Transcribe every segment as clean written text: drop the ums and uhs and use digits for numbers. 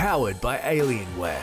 powered by Alienware.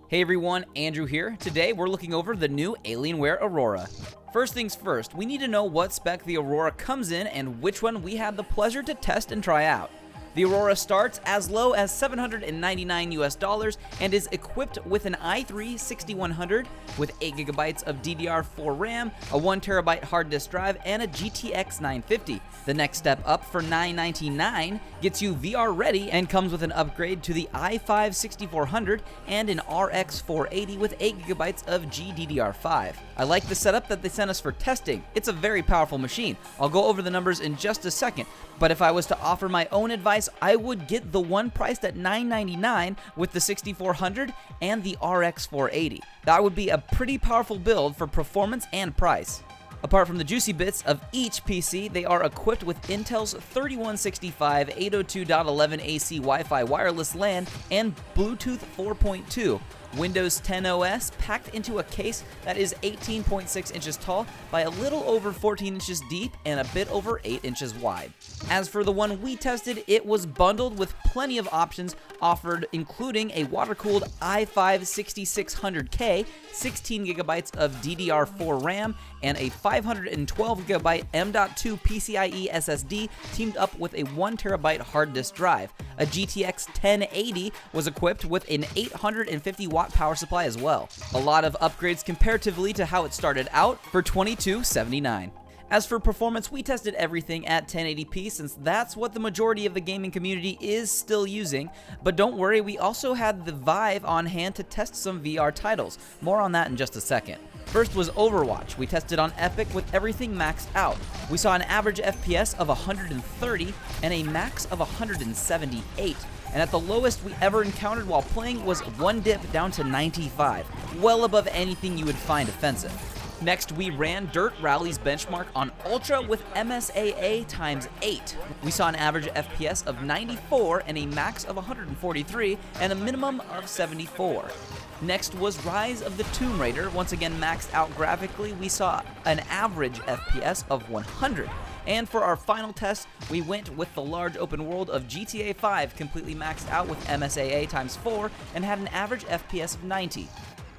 Hey everyone, Andrew here. Today we're looking over the new Alienware Aurora. First things first, we need to know what spec the Aurora comes in and which one we had the pleasure to test and try out. The Aurora starts as low as $799 and is equipped with an i3-6100 with 8GB of DDR4 RAM, a 1TB hard disk drive, and a GTX 950. The next step up for $999 gets you VR ready and comes with an upgrade to the i5-6400 and an RX 480 with 8GB of GDDR5. I like the setup that they sent us for testing. It's a very powerful machine. I'll go over the numbers in just a second, but if I was to offer my own advice, I would get the one priced at $999 with the 6400 and the RX 480. That would be a pretty powerful build for performance and price. Apart from the juicy bits of each PC, they are equipped with Intel's 3165 802.11 AC Wi-Fi wireless LAN and Bluetooth 4.2. Windows 10 OS packed into a case that is 18.6 inches tall by a little over 14 inches deep and a bit over 8 inches wide. As for the one we tested, it was bundled with plenty of options offered, including a water-cooled i5-6600K, 16GB of DDR4 RAM, and a 512GB M.2 PCIe SSD teamed up with a 1TB hard disk drive. A GTX 1080 was equipped with an 850-watt power supply as well. A lot of upgrades comparatively to how it started out for $2279. As for performance, we tested everything at 1080p since that's what the majority of the gaming community is still using, but don't worry, we also had the Vive on hand to test some VR titles. More on that in just a second. First was Overwatch. We tested on Epic with everything maxed out. We saw an average FPS of 130 and a max of 178. And at the lowest we ever encountered while playing was one dip down to 95, well above anything you would find offensive. Next, we ran Dirt Rally's benchmark on Ultra with MSAA times 8. We saw an average FPS of 94 and a max of 143 and a minimum of 74. Next was Rise of the Tomb Raider. Once again maxed out graphically, we saw an average FPS of 100. And for our final test, we went with the large open world of GTA 5 completely maxed out with MSAA times 4 and had an average FPS of 90.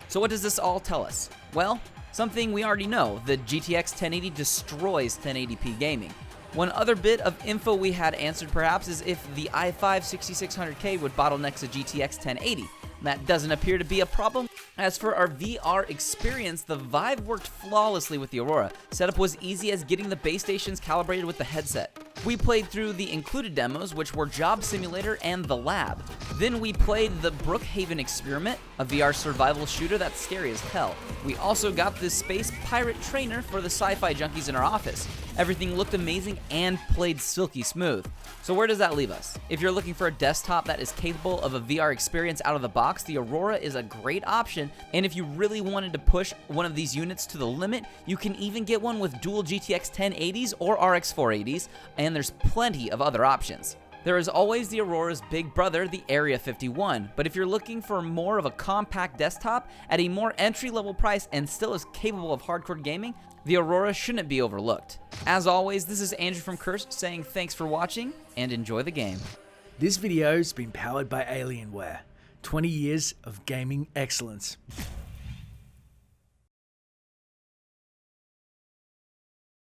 So what does this all tell us? Well, something we already know, the GTX 1080 destroys 1080p gaming. One other bit of info we had answered perhaps is if the i5-6600K would bottleneck the GTX 1080. That doesn't appear to be a problem. As for our VR experience, the Vive worked flawlessly with the Aurora. Setup was easy as getting the base stations calibrated with the headset. We played through the included demos, which were Job Simulator and The Lab. Then we played the Brookhaven Experiment, a VR survival shooter that's scary as hell. We also got this Space Pirate Trainer for the sci-fi junkies in our office. Everything looked amazing and played silky smooth. So where does that leave us? If you're looking for a desktop that is capable of a VR experience out of the box, the Aurora is a great option, and if you really wanted to push one of these units to the limit, you can even get one with dual GTX 1080s or RX 480s, and there's plenty of other options. There is always the Aurora's big brother, the Area 51, but if you're looking for more of a compact desktop at a more entry-level price and still is capable of hardcore gaming, the Aurora shouldn't be overlooked. As always, this is Andrew from Cursed saying thanks for watching and enjoy the game. This video has been powered by Alienware. 20 years of gaming excellence.